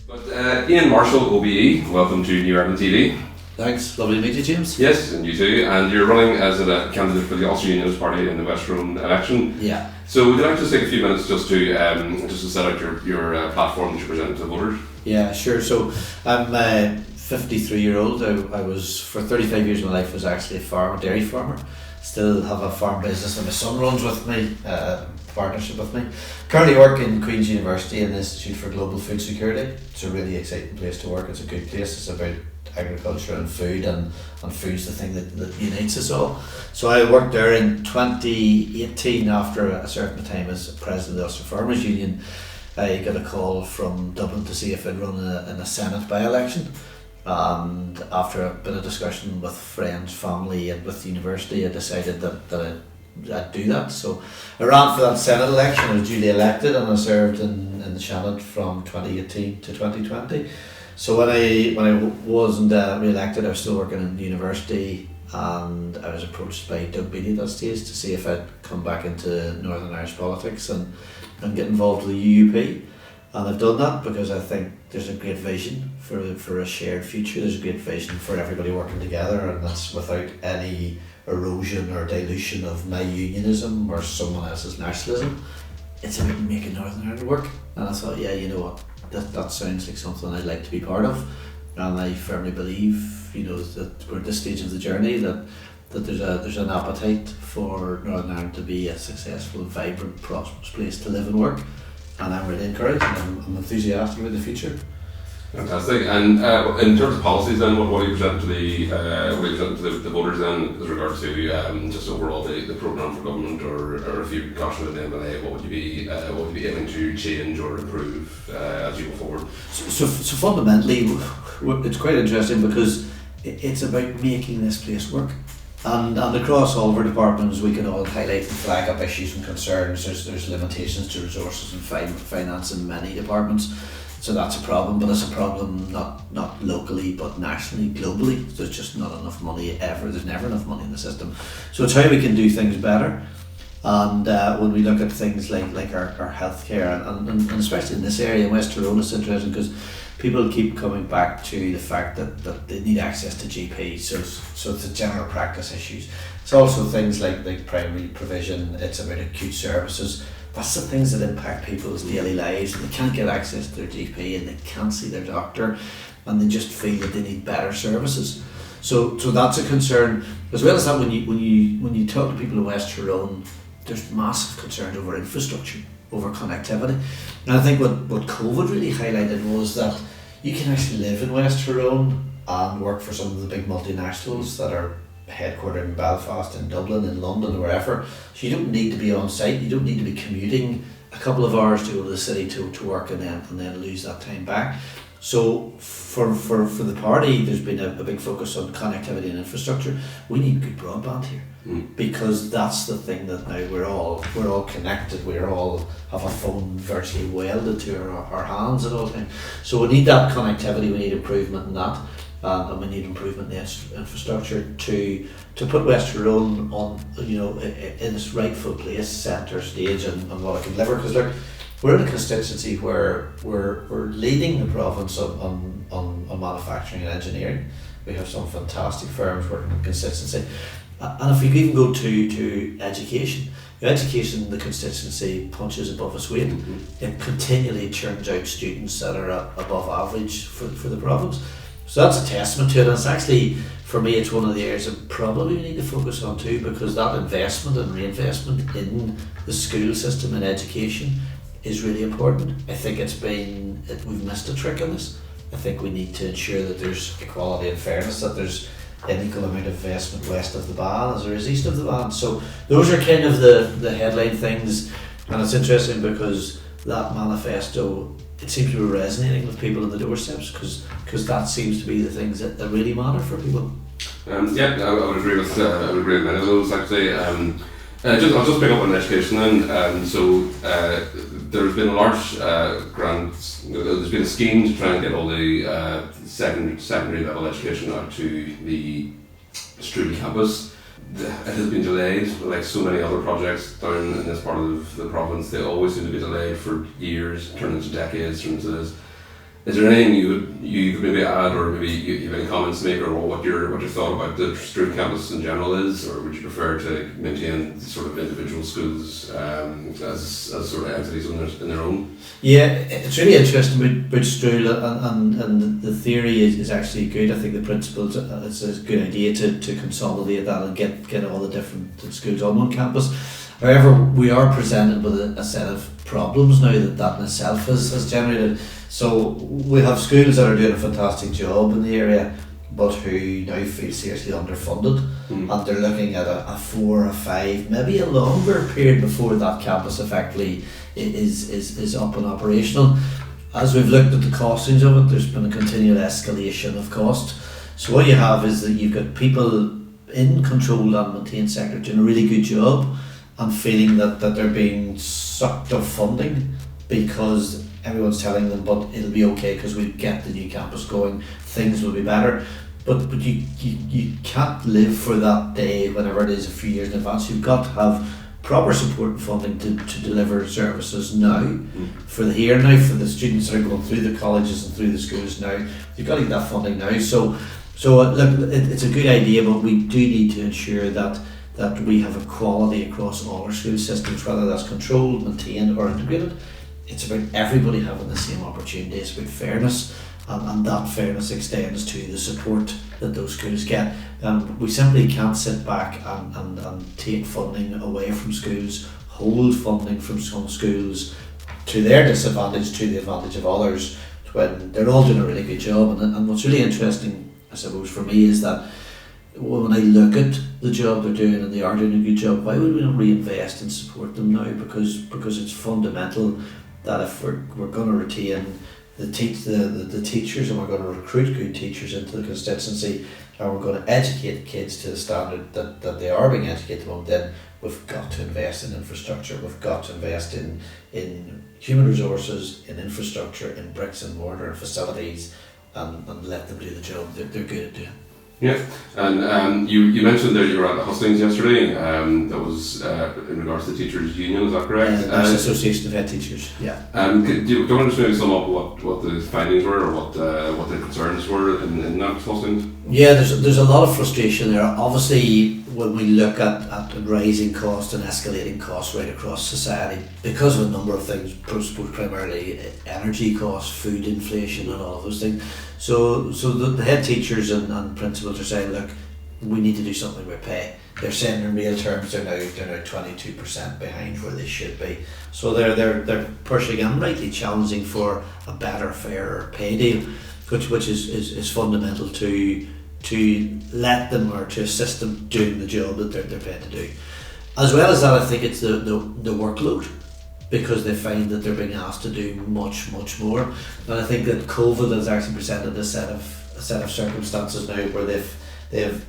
But Ian Marshall OBE, welcome to New Ireland TV. Thanks, lovely to meet you, James. Yes, and you too. And you're running as a candidate for the Ulster Unionist Party in the West Tyrone election. Yeah. So would you like to just take a few minutes just to set out your platform that you present to the voters? Yeah, sure. So I'm a 53-year-old. I was, for 35 years of my life, was actually a farmer, dairy farmer. Still have a farm business that my son runs with me, partnership with me. Currently work in Queen's University in the Institute for Global Food Security. It's a really exciting place to work. It's a good place. It's about agriculture and food, and food's the thing that unites us all. So I worked there in 2018 after a certain time as president of the Ulster Farmers Union. I got a call from Dublin to see if I'd run in a Senate by-election, and after a bit of discussion with friends, family and with the university, I decided that I'd do that. So I ran for that Senate election. I was duly elected and I served in the Seanad from 2018 to 2020. So when I wasn't re-elected, I was still working in the university, and I was approached by Doug Beattie at that stage to see if I'd come back into Northern Irish politics and get involved with the UUP. And I've done that because I think there's a great vision for a shared future. There's a great vision for everybody working together, and that's without any erosion or dilution of my unionism or someone else's nationalism. It's about making Northern Ireland work. And I thought, yeah, you know what? That sounds like something I'd like to be part of, and I firmly believe, that we're at this stage of the journey that there's an appetite for Northern Ireland to be a successful, vibrant, prosperous place to live and work, and I'm really encouraged and I'm enthusiastic about the future. Fantastic. And in terms of policies, then, what are you presenting to the voters then, with regard to just overall the programme for government, or if you got to the MLA, what would you be aiming to change or improve as you go forward? So fundamentally, it's quite interesting because it's about making this place work. And across all of our departments, we can all highlight and flag up issues and concerns. There's limitations to resources and finance in many departments. So that's a problem, but it's a problem not locally but nationally, globally. There's just not enough money ever. There's never enough money in the system. So it's how we can do things better. And when we look at things like our healthcare, and especially in this area in West Tyrone, it's interesting because people keep coming back to the fact that they need access to GP. So it's the general practice issues. It's also things like primary provision. It's about acute services. That's the things that impact people's daily lives, and they can't get access to their GP and they can't see their doctor, and they just feel that they need better services. So that's a concern. As well as that, when you talk to people in West Tyrone, there's massive concerns over infrastructure, over connectivity. And I think what COVID really highlighted was that you can actually live in West Tyrone and work for some of the big multinationals that are headquartered in Belfast and Dublin and London or wherever. So you don't need to be on site, you don't need to be commuting a couple of hours to go to the city to work and then lose that time back. So for the party, there's been a big focus on connectivity and infrastructure. We need good broadband here, because that's the thing that now we're all connected. We all have a phone virtually welded to our hands at all times. So we need that connectivity. We need improvement in that. And we need improvement in the infrastructure to put West Tyrone on, in its rightful place, centre stage, and what it can deliver. Because look, we're in a constituency where we're leading the province on manufacturing and engineering. We have some fantastic firms working in constituency, and if you even go to education, in the constituency punches above its weight. It continually churns out students that are above average for the province. So that's a testament to it, and it's actually, for me, it's one of the areas that probably we need to focus on too, because that investment and reinvestment in the school system and education is really important. I think we've missed a trick on this. I think we need to ensure that there's equality and fairness, that there's an equal amount of investment west of the Ban as there is east of the Ban. So those are kind of the headline things, and it's interesting because that manifesto, it seems to be resonating with people on the doorsteps, because that seems to be the things that really matter for people. I would agree with many of those actually. I'll just pick up on education then. There's been a large there's been a scheme to try and get all the secondary level education out to the Strule campus. It has been delayed, like so many other projects down in this part of the province. They always seem to be delayed for years, turn into decades, turn into this. Is there anything you could maybe add, or maybe you have any comments to make, or what your thought about the Strule campus in general is, or would you prefer to maintain sort of individual schools as sort of entities in their own? Yeah, it's really interesting about Strule, and the theory is actually good. I think the principles, it's a good idea to consolidate that and get all the different schools on one campus. However, we are presented with a set of problems now that in itself has generated. So we have schools that are doing a fantastic job in the area, but who now feel seriously underfunded, and they're looking at a 4 or 5, maybe a longer period before that campus effectively is up and operational. As we've looked at the costings of it, there's been a continual escalation of cost. So what you have is that you've got people in controlled and maintained sector doing a really good job and feeling that they're being sucked of funding because everyone's telling them, but it'll be okay because we'll get the new campus going, things will be better. But you can't live for that day, whenever it is, a few years in advance. You've got to have proper support and funding to deliver services now, for the here now, for the students that are going through the colleges and through the schools now. You've got to get that funding now. So look, it's a good idea, but we do need to ensure that we have equality across all our school systems, whether that's controlled, maintained or integrated. It's about everybody having the same opportunity. It's about fairness, and that fairness extends to the support that those schools get. We simply can't sit back and take funding away from schools, hold funding from some schools to their disadvantage, to the advantage of others, when they're all doing a really good job. And what's really interesting, I suppose, for me is that when I look at the job they're doing, and they are doing a good job, why would we not reinvest and support them now? Because it's fundamental that if we're going to retain the teachers, and we're going to recruit good teachers into the constituency, and we're going to educate kids to the standard that they are being educated on, then we've got to invest in infrastructure. We've got to invest in human resources, in infrastructure, in bricks and mortar and facilities, and let them do the job they're good at doing. Yeah, and you mentioned that you were at the hustings yesterday. That was in regards to the teachers' union. Is that correct? National Association of Head Teachers. Yeah. Do you want to just maybe sum up what the findings were, or what the concerns were in that hustings? Yeah, there's a lot of frustration there. Obviously, when we look at rising costs and escalating costs right across society, because of a number of things, primarily energy costs, food inflation, and all of those things. So the head teachers and principals are saying, look, we need to do something with pay. They're saying in real terms they're now 22% behind where they should be. So they're pushing and rightly challenging for a better, fairer pay deal, which is fundamental to let them, or to assist them doing the job that they're paid to do. As well as that, I think it's the workload, because they find that they're being asked to do much more. And I think that COVID has actually presented a set of circumstances now where they've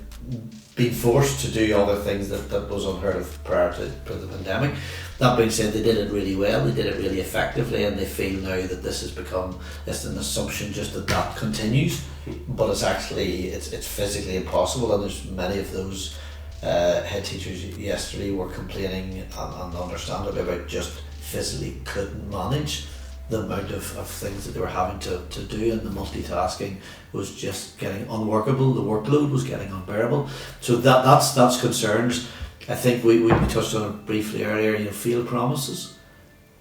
been forced to do other things that was unheard of prior to the pandemic. That being said, they did it really well, they did it really effectively, and they feel now that this has become just an assumption just that continues, but it's physically impossible. And there's many of those head teachers yesterday were complaining, and understandably, about just physically couldn't manage the amount of things that they were having to do, and the multitasking was just getting unworkable. The workload was getting unbearable. So that's concerns. I think we touched on it briefly earlier. Field promises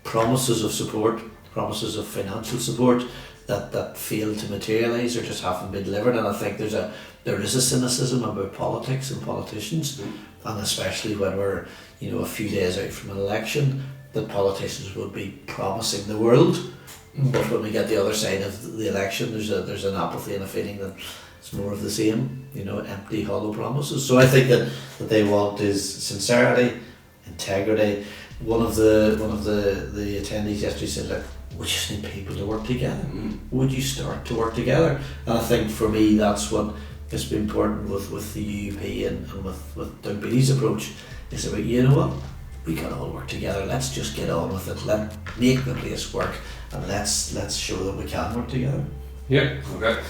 of support, promises of financial support that fail to materialise or just haven't been delivered. And I think there is a cynicism about politics and politicians, and especially when we're a few days out from an election, that politicians would be promising the world, but when we get the other side of the election, there's an apathy and a feeling that it's more of the same, empty, hollow promises. So I think that what they want is sincerity, integrity. One of the attendees yesterday said, look, we just need people to work together. Would you start to work together? And I think for me that's what has been important with the UP and with Doug Beatty's approach. It's about, what? We can all work together. Let's just get on with it. Let's make the place work, and let's show that we can work together. Yeah. Okay.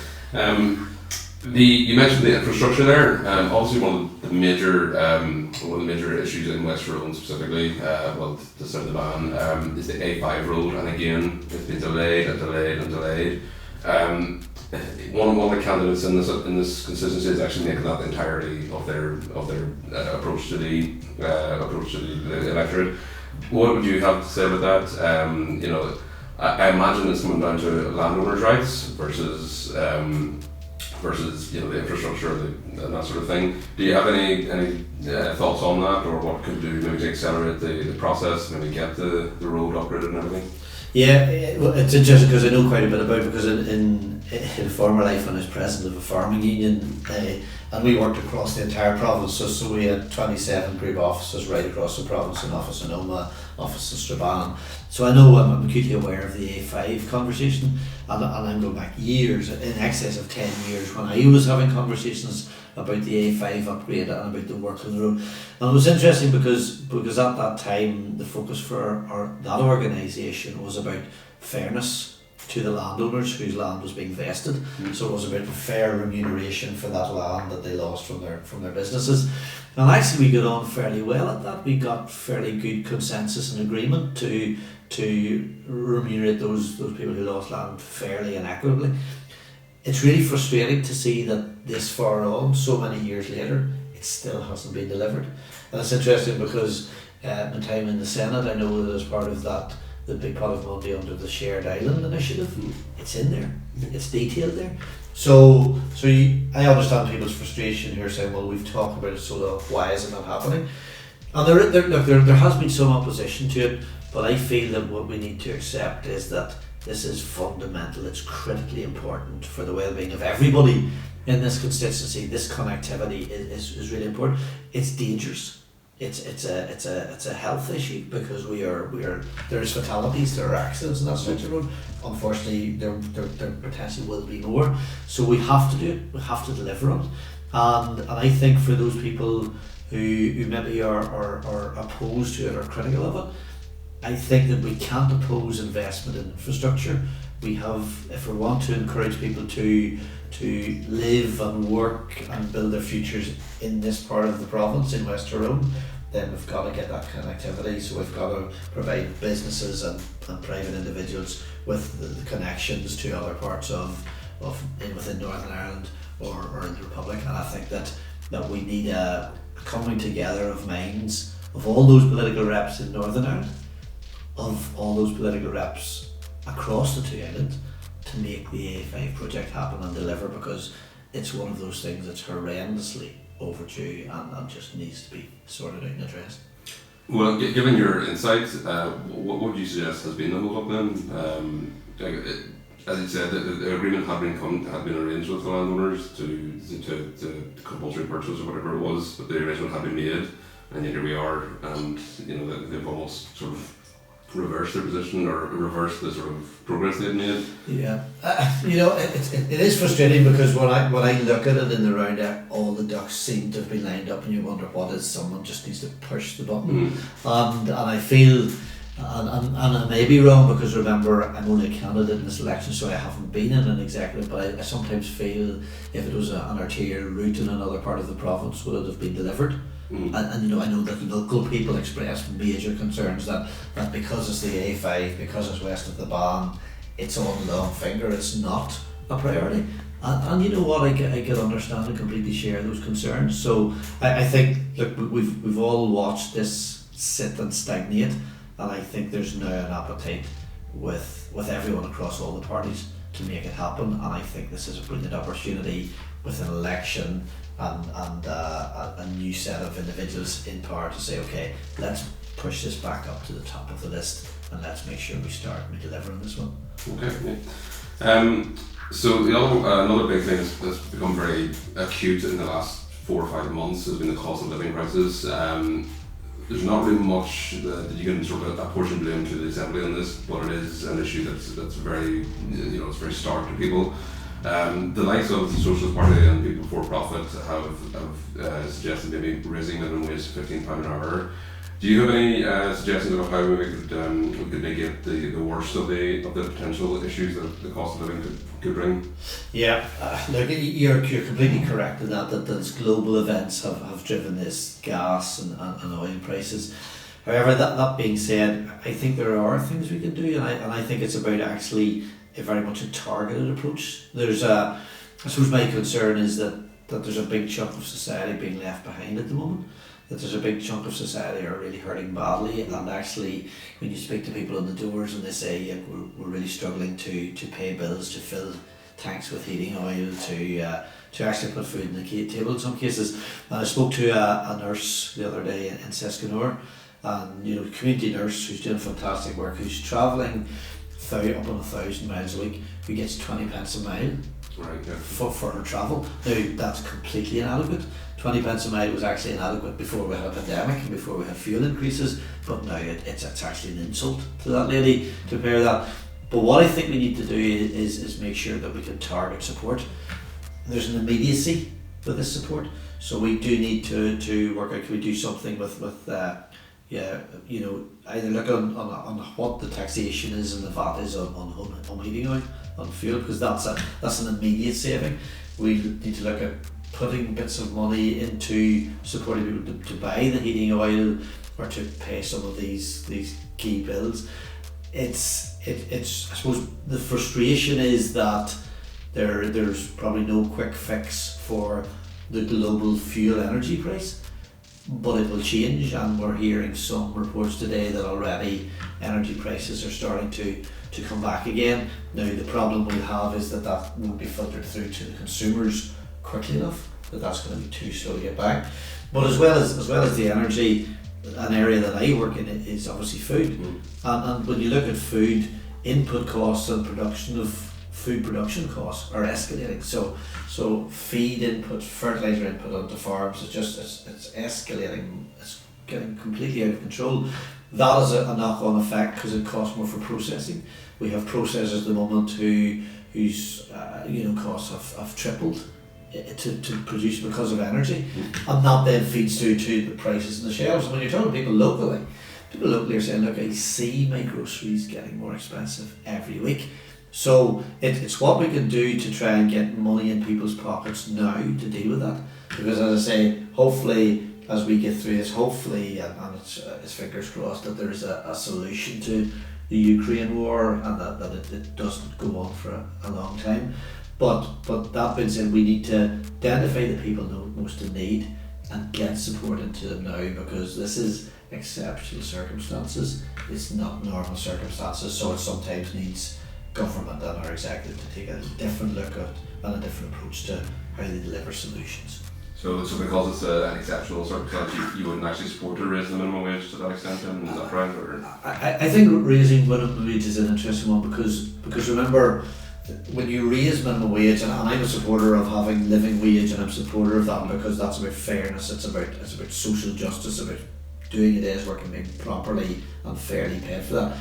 You mentioned the infrastructure there. Obviously, one of the major issues in West Tyrone specifically, the south of the Ban, is the A5 road, and again, it's been delayed. One of the candidates in this constituency is actually making that the entirety of their approach to the electorate. What would you have to say about that? I imagine it's coming down to landowners' rights versus the infrastructure and that sort of thing. Do you have any thoughts on that, or what could do maybe to accelerate the process, maybe get the road upgraded and everything? Yeah, it's interesting because I know quite a bit about it, because in former life I was president of a farming union, and we worked across the entire province, so we had 27 group offices right across the province, an office in Omagh, office in Strabane. So I know I'm acutely aware of the A5 conversation, and I'm going back years, in excess of 10 years, when I was having conversations about the A5 upgrade and about the work on the road. And it was interesting because at that time the focus for that organisation was about fairness to the landowners whose land was being vested. So it was about fair remuneration for that land that they lost from their businesses. And actually we got on fairly well at that. We got fairly good consensus and agreement to remunerate those people who lost land fairly and equitably. It's really frustrating to see that this far on, so many years later, it still hasn't been delivered. And it's interesting because my time in the Senate, I know that as part of that, the big pot of money under the Shared Island initiative, it's in there, it's detailed there. So I understand people's frustration here, saying, well, we've talked about it so long, why is it not happening? And there has been some opposition to it, but I feel that what we need to accept is that this is fundamental, it's critically important for the well-being of everybody in this constituency. This connectivity is really important. It's dangerous. It's a health issue, because there's fatalities, there are accidents in that stretch of road. Unfortunately, there potentially will be more. So we have to do it. We have to deliver on it. And I think for those people who maybe are opposed to it or critical of it, I think that we can't oppose investment in infrastructure. We have, if we want to encourage people to live and work and build their futures in this part of the province, in West Tyrone, then we've got to get that connectivity. So we've got to provide businesses and private individuals with the connections to other parts within Northern Ireland or in the Republic. And I think that we need a coming together of minds of all those political reps in Northern Ireland, of all those political reps across the two islands, to make the A5 project happen and deliver, because it's one of those things that's horrendously overdue and just needs to be sorted out and addressed. Well, given your insights, what would you suggest has been the hold-up then? As you said, the agreement had been arranged with the landowners to compulsory purchase or whatever it was, but the arrangement had been made, and yet here we are, and they've almost sort of reverse their position or reverse the sort of progress they've made. Yeah, it is frustrating, because when I look at it in the round, all the ducks seem to have been lined up, and you wonder what is. Someone just needs to push the button, and I feel, and I may be wrong, because remember, I'm only a candidate in this election, so I haven't been in an executive, but I sometimes feel if it was an arterial route in another part of the province, would it have been delivered? And I know that local people expressed major concerns that because it's the A5, because it's west of the Ban, it's on the long finger, it's not a priority. And you know what, I can understand and completely share those concerns. So I think, look, we've all watched this sit and stagnate, and I think there's now an appetite with everyone across all the parties to make it happen, and I think this is a brilliant opportunity with an election and a new set of individuals in power to say, okay, let's push this back up to the top of the list, and let's make sure we start and we deliver on this one. Okay. Yeah. So the another big thing that's become very acute in the last 4 or 5 months has been the cost of living crisis. There's not really much that you can sort of apportion blame to the Assembly on this, but it is an issue that's very, it's very stark to people. The likes of the Socialist Party and People Before Profit have suggested maybe raising minimum wage to £15 an hour. Do you have any suggestions about how we could negate the worst of the potential issues that the cost of living could bring? Yeah, look, you're completely correct in that those global events have driven this gas and oil prices. However, that being said, I think there are things we can do, and I think it's about actually very much a targeted approach. I suppose my concern is that there's a big chunk of society being left behind at the moment, that there's a big chunk of society are really hurting badly, and actually when you speak to people on the doors and they say, yeah, we're really struggling to pay bills, to fill tanks with heating oil, to actually put food on the table in some cases. And I spoke to a nurse the other day in Seskinore, and community nurse who's doing fantastic work, who's travelling up on 1,000 miles a week, who gets 20 pence a mile. Right, yeah. For her travel. Now that's completely inadequate. 20 pence a mile was actually inadequate before we had a pandemic and before we had fuel increases, but now it's actually an insult to that lady to pay that. But what I think we need to do is make sure that we can target support. There's an immediacy with this support, so we do need to work out, can we do something with either look on what the taxation is and the VAT is on home heating oil, on fuel, because that's an immediate saving. We need to look at putting bits of money into supporting people to buy the heating oil or to pay some of these key bills. It's I suppose the frustration is that there's probably no quick fix for the global fuel energy price, but it will change, and we're hearing some reports today that already energy prices are starting to come back again. Now the problem we'll have is that won't be filtered through to the consumers quickly enough, that's going to be too slow to get back. But as well as the energy, an area that I work in is obviously food. And when you look at food, input costs and food production costs are escalating. So feed input, fertilizer input onto farms it's escalating. It's getting completely out of control. That is a knock-on effect because it costs more for processing. We have processors at the moment whose costs have tripled to produce because of energy, and that then feeds through to the prices in the shelves. And when you're talking to people locally are saying, look, I see my groceries getting more expensive every week. So it's what we can do to try and get money in people's pockets now to deal with that. Because as I say, hopefully as we get through this, hopefully, and it's fingers crossed that there is a solution to the Ukraine war, and that it doesn't go on for a long time. But that being said, we need to identify the people most in need and get support into them now, because this is exceptional circumstances. It's not normal circumstances, so it sometimes needs government and our executive to take a different look at and a different approach to how they deliver solutions. So because it's an exceptional circumstance, you wouldn't actually support to raise the minimum wage to that extent, and is that right? Or? I think raising minimum wage is an interesting one because remember, when you raise minimum wage, and I'm a supporter of having living wage, and I'm a supporter of that because that's about fairness, it's about social justice, about doing a day's work and being properly and fairly paid for that.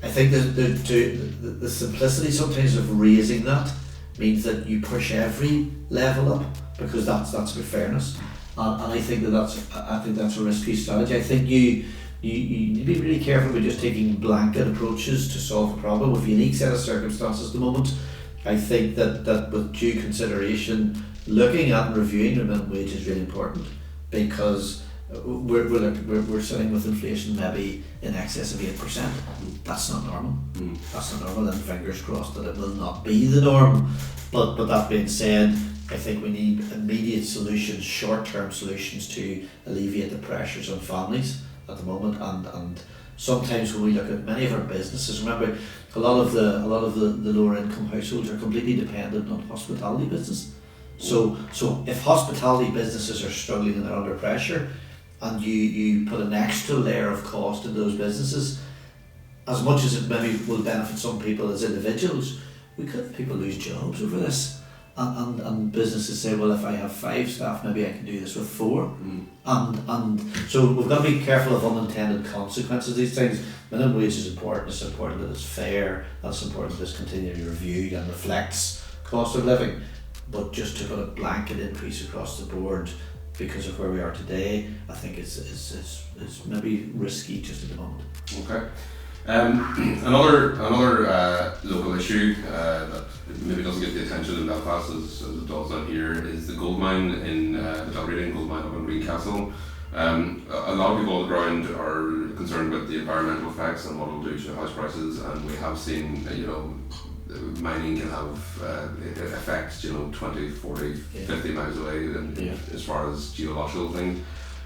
I think the simplicity sometimes of raising that means that you push every level up because that's about fairness, and I think that's a risky strategy. I think you need to be really careful about just taking blanket approaches to solve a problem with a unique set of circumstances at the moment. I think that with due consideration, looking at and reviewing the minimum wage is really important, because we're sitting with inflation maybe in excess of 8%. That's not normal. That's not normal, and fingers crossed that it will not be the norm. But that being said, I think we need immediate solutions, short-term solutions to alleviate the pressures on families at the moment. And sometimes when we look at many of our businesses, remember a lot of the lower income households are completely dependent on hospitality business. So if hospitality businesses are struggling and they're under pressure, and you put an extra layer of cost into those businesses, as much as it maybe will benefit some people as individuals, we could have people lose jobs over this. And businesses say, well, if I have 5 staff, maybe I can do this with 4. And so we've got to be careful of unintended consequences of these things. Minimum wage is important. It's important that it's fair, and it's important that it's continually reviewed and reflects cost of living. But just to put a blanket increase across the board because of where we are today, I think is maybe risky just at the moment. Okay. Another local issue that maybe doesn't get the attention in Belfast as it does out here is the gold mine in the Dalradian Gold Mine up in Greencastle. A lot of people on the ground are concerned about the environmental effects and what it will do to house prices, and we have seen mining can have effects, 20, 40, 50 miles away as far as geological things.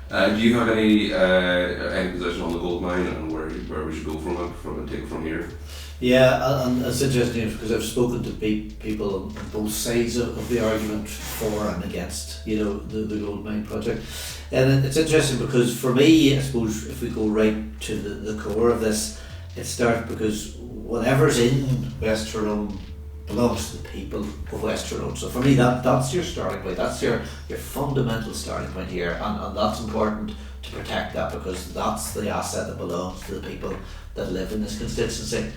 Do you have any position on the gold mine and where we should go from take from here? Yeah, and it's interesting because I've spoken to people on both sides of the argument for and against, the gold mine project. And it's interesting because for me, I suppose if we go right to the core of this, it starts because whatever's in West Tyrone belongs to the people of West Tyrone. So for me, that's your starting point. That's your fundamental starting point here, and that's important to protect that because that's the asset that belongs to the people that live in this constituency.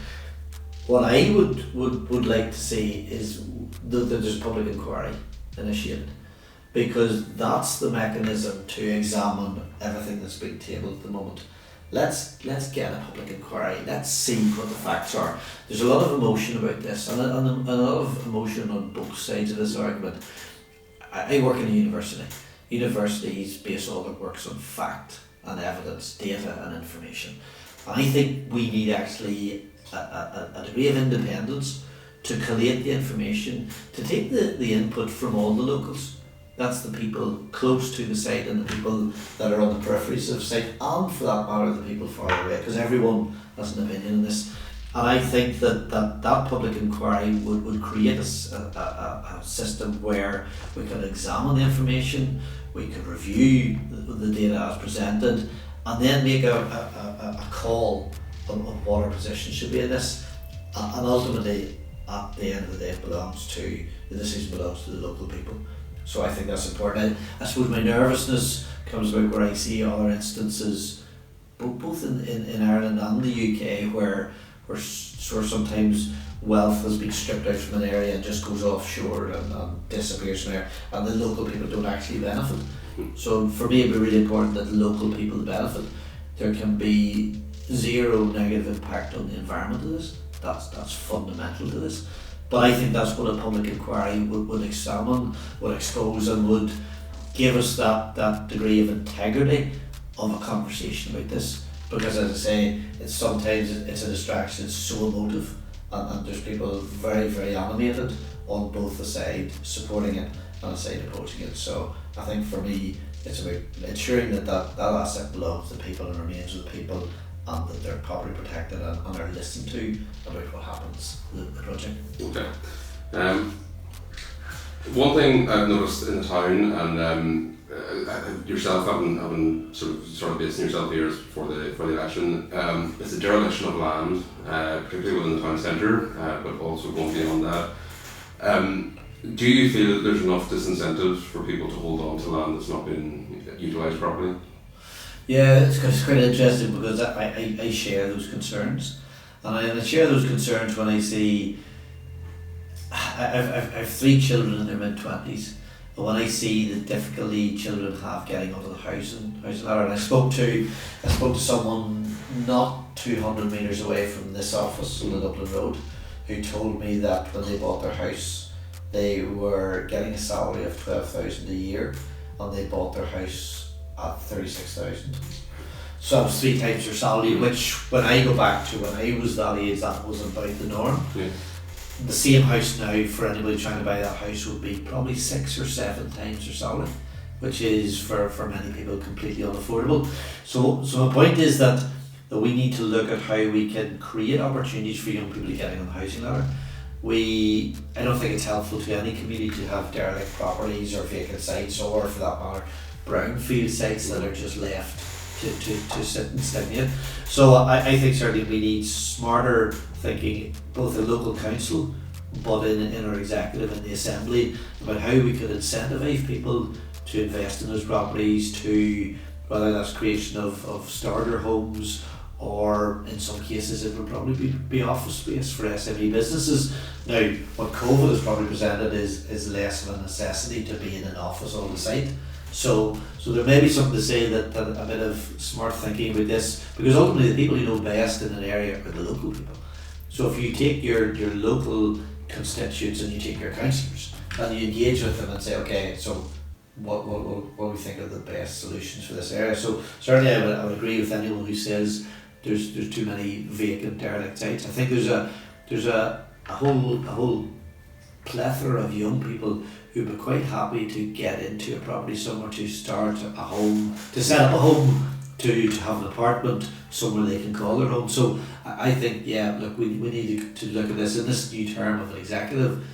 What I would like to see is that there's public inquiry initiated, because that's the mechanism to examine everything that's being tabled at the moment. Let's get a public inquiry. Let's see what the facts are. There's a lot of emotion about this, and a lot of emotion on both sides of this argument. I work in a university. Universities base all their works on fact and evidence, data and information. And I think we need actually a degree of independence to collate the information, to take the input from all the locals. That's the people close to the site and the people that are on the peripheries of the site, and for that matter the people far away, because everyone has an opinion on this. And I think that public inquiry would create a system where we could examine the information, we could review the data as presented, and then make a call on what our position should be in this. And ultimately, at the end of the day, the decision belongs to the local people. So I think that's important. I suppose my nervousness comes about where I see other instances, both in Ireland and the UK, where sort of sometimes wealth has been stripped out from an area and just goes offshore and disappears from there, and the local people don't actually benefit. So for me, it'd be really important that the local people benefit. There can be zero negative impact on the environment of this. That's fundamental to this. But I think that's what a public inquiry would examine, would expose, and would give us that degree of integrity of a conversation about this. Because as I say, sometimes it's a distraction, it's so emotive, and there's people very, very animated on both the side supporting it and the side opposing it. So I think for me, it's about ensuring that asset belongs to the people and remains with the people, and that they're properly protected and are listened to about what happens with the project. Okay. One thing I've noticed in the town, and yourself having sort of basing yourself here for the election, is the dereliction of land, particularly within the town centre, but also going beyond that. Do you feel that there's enough disincentives for people to hold on to land that's not been utilised properly? Yeah, it's quite interesting because I share those concerns, and I share those concerns when I see I've 3 children in their mid-20s, and when I see the difficulty children have getting onto the housing ladder, and I spoke to someone not 200 metres away from this office on the Dublin Road, who told me that when they bought their house, they were getting a salary of 12,000 a year, and they bought their house at 36,000. So that was 3 times your salary, which when I go back to when I was that age, that was about the norm. Yeah. The same house now, for anybody trying to buy that house, would be probably 6 or 7 times your salary, which is for many people completely unaffordable. So my point is that we need to look at how we can create opportunities for young people to get on the housing ladder. I don't think it's helpful to any community to have derelict properties or vacant sites, or for that matter brownfield sites that are just left to sit and stagnate. So I think certainly we need smarter thinking, both at local council but in our executive and the assembly, about how we could incentivise people to invest in those properties, to whether that's creation of starter homes, or in some cases it would probably be office space for SME businesses. Now, what COVID has probably presented is less of a necessity to be in an office on the site. So there may be something to say that a bit of smart thinking about this, because ultimately the people who know best in an area are the local people. So if you take your local constituents and you take your councillors and you engage with them and say, okay, so what do we think are the best solutions for this area? So certainly I would agree with anyone who says there's too many vacant derelict sites. I think there's a a whole plethora of young people who'd be quite happy to get into a property somewhere, to start a home, to set up a home, to have an apartment somewhere they can call their home. So I think, look, we need to look at this in this new term of an executive.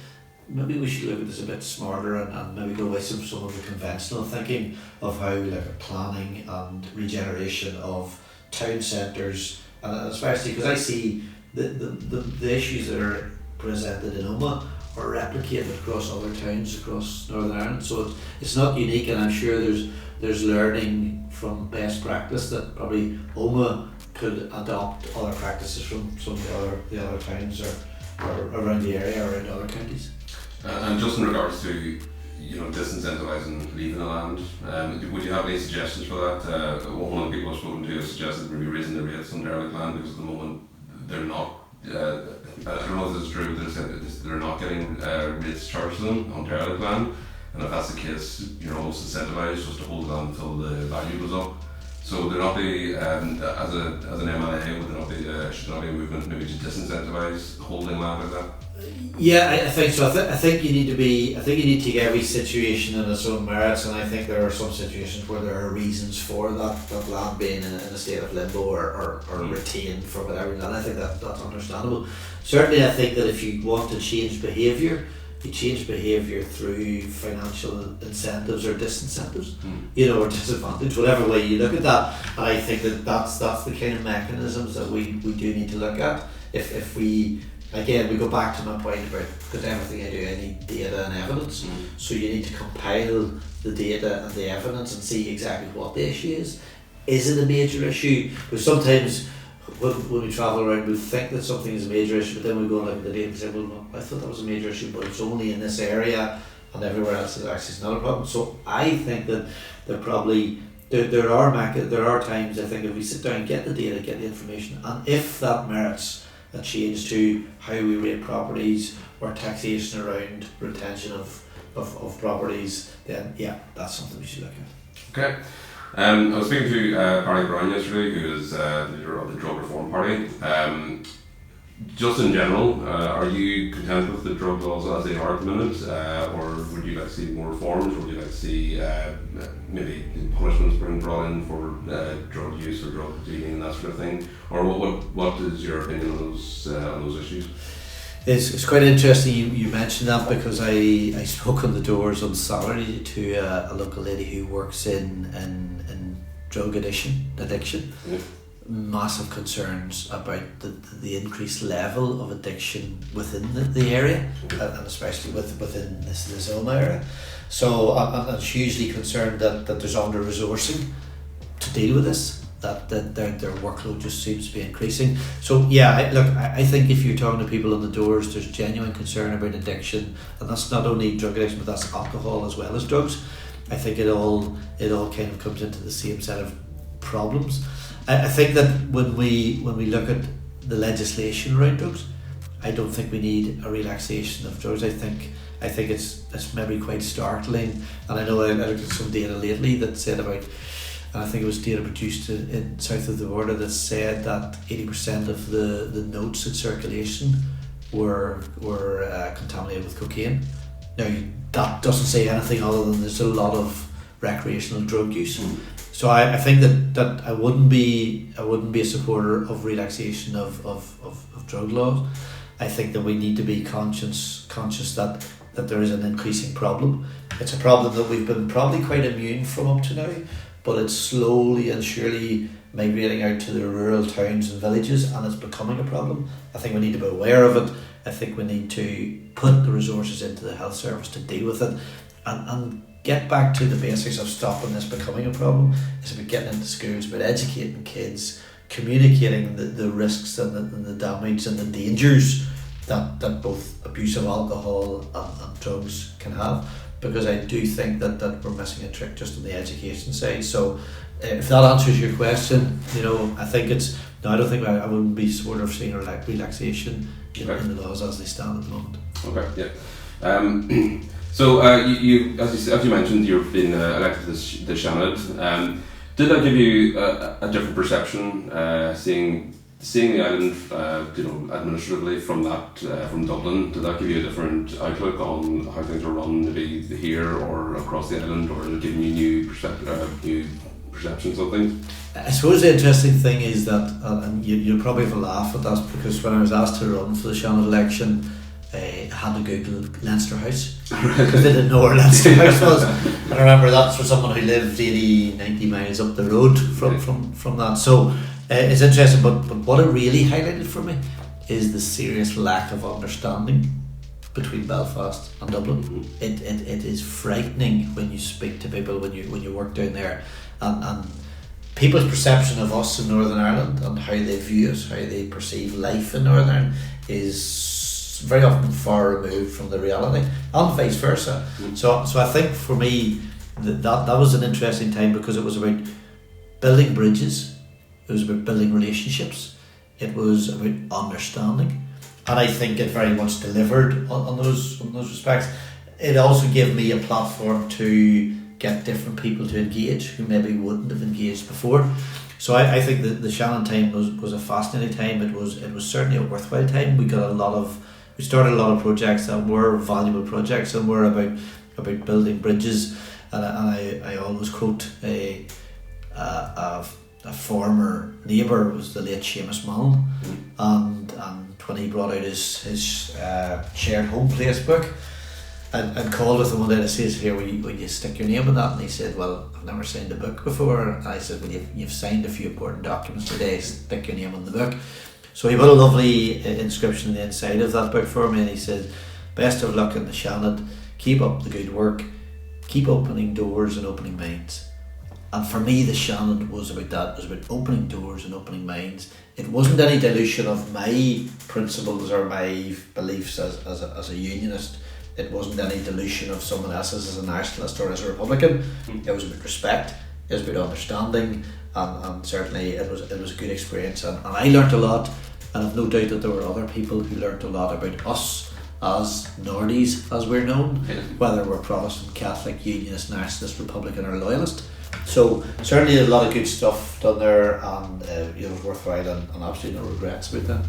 Maybe we should look at this a bit smarter and maybe go away from some of the conventional thinking of how we look at planning and regeneration of town centres, and especially because I see the issues that are presented in Omagh are replicated across other towns across Northern Ireland. So it's not unique, and I'm sure there's learning from best practice that probably Omagh could adopt other practices from some of the other towns or around the area or in other counties. And just in regards to disincentivising leaving the land, would you have any suggestions for that? One of the people I've spoken to has suggested maybe raising the rates on derelict land, because at the moment they're not. I don't know if this is true, but they're not getting rates charged to them on derelict land, and if that's the case, you're almost incentivised just to hold it on until the value goes up. So there not be, as an MLA, would there not be, should there not be a movement maybe to disincentivise holding land like that? Yeah, I think so. I think you need to take every situation in its own merits, and I think there are some situations where there are reasons for that land being in a state of limbo or retained for whatever reason. I think that's understandable. Certainly, I think that if you want to change behaviour, you change behaviour through financial incentives or disincentives, or disadvantage, whatever way you look at that. And I think that's the kind of mechanisms that we do need to look at. If we go back to my point about, because everything I do, I need data and evidence. So you need to compile the data and the evidence and see exactly what the issue is. Is it a major issue? Because sometimes when we travel around, we think that something is a major issue, but then we go and look at the data and say, well, no, I thought that was a major issue, but it's only in this area, and everywhere else is actually not a problem. So I think that there are times, I think, if we sit down, get the data, get the information, and if that merits a change to how we rate properties or taxation around retention of properties, then that's something we should look at. Okay. I was speaking to Barry Brown yesterday, who is the leader of the Drug Reform Party. Just in general, are you content with the drug laws as they are at the minute, or would you like to see more reforms, or would you like to see maybe punishments being brought in for drug use or drug dealing and that sort of thing, or what is your opinion on those issues? It's quite interesting you mentioned that, because I spoke on the doors on Saturday to a local lady who works in drug addiction. Yeah. Massive concerns about the increased level of addiction within the area, and especially within this Omagh area. So I'm hugely concerned that there's under-resourcing to deal with this, that their workload just seems to be increasing. So I think if you're talking to people on the doors, there's genuine concern about addiction, and that's not only drug addiction, but that's alcohol as well as drugs. I think it all kind of comes into the same set of problems. I think that when we look at the legislation around drugs, I don't think we need a relaxation of drugs. I think it's maybe quite startling, and I know I looked at some data lately that said about, and I think it was data produced in south of the border, that said that 80% of the notes in circulation were contaminated with cocaine. Now that doesn't say anything other than there's a lot of recreational drug use. So I think that I wouldn't be a supporter of relaxation of drug laws. I think that we need to be conscious that there is an increasing problem. It's a problem that we've been probably quite immune from up to now, but it's slowly and surely migrating out to the rural towns and villages, and it's becoming a problem. I think we need to be aware of it. I think we need to put the resources into the health service to deal with it, and get back to the basics of stopping this becoming a problem. It's about getting into schools, about educating kids, communicating the risks and the damage and the dangers that both abuse of alcohol and drugs can have, because I do think that we're missing a trick just on the education side. So if that answers your question, I think I don't think I wouldn't be supportive of seeing relaxation in the laws as they stand at the moment. Okay, yeah. So you as you mentioned, you've been elected to Seanad. Did that give you a different perception, seeing seeing the island, administratively from that, from Dublin, did that give you a different outlook on how things are run, maybe here or across the island, or giving you new perceptions of things? I suppose the interesting thing is that, and you'll probably have a laugh at that, because when I was asked to run for the Seanad election, I had to Google Leinster House, because they didn't know where Leinster House was. And I remember that's for someone who lived 80-90 miles up the road from that. So it's interesting, but what it really highlighted for me is the serious lack of understanding between Belfast and Dublin. It is frightening when you speak to people, when you work down there, and people's perception of us in Northern Ireland and how they view us, how they perceive life in Northern Ireland, is very often far removed from the reality, and vice versa. So I think for me that was an interesting time, because it was about building bridges, it was about building relationships, it was about understanding, and I think it very much delivered on those respects. It also gave me a platform to get different people to engage who maybe wouldn't have engaged before. So I think that the Seanad time was a fascinating time. It was certainly a worthwhile time. We started a lot of projects that were valuable projects and were about building bridges. And I always quote a former neighbour, was the late Seamus Mullen, and when he brought out his shared home place book, and called with him one day and says, "Here, will you stick your name in that?" And he said, "Well, I've never signed a book before." And I said, "Well, you've signed a few important documents today, stick your name on the book." So he put a lovely inscription on the inside of that book for me, and he said, "Best of luck in the Seanad, keep up the good work, keep opening doors and opening minds." And for me, the Seanad was about that. It was about opening doors and opening minds. It wasn't any dilution of my principles or my beliefs as a Unionist. It wasn't any dilution of someone else's as a nationalist or as a Republican. It was about respect, it was about understanding, and certainly it was a good experience, and I learnt a lot, and I've no doubt that there were other people who learnt a lot about us as Nordies, as we're known, whether we're Protestant, Catholic, Unionist, Nationalist, Republican or Loyalist. So certainly a lot of good stuff done there, and it was worthwhile, and absolutely no regrets about that.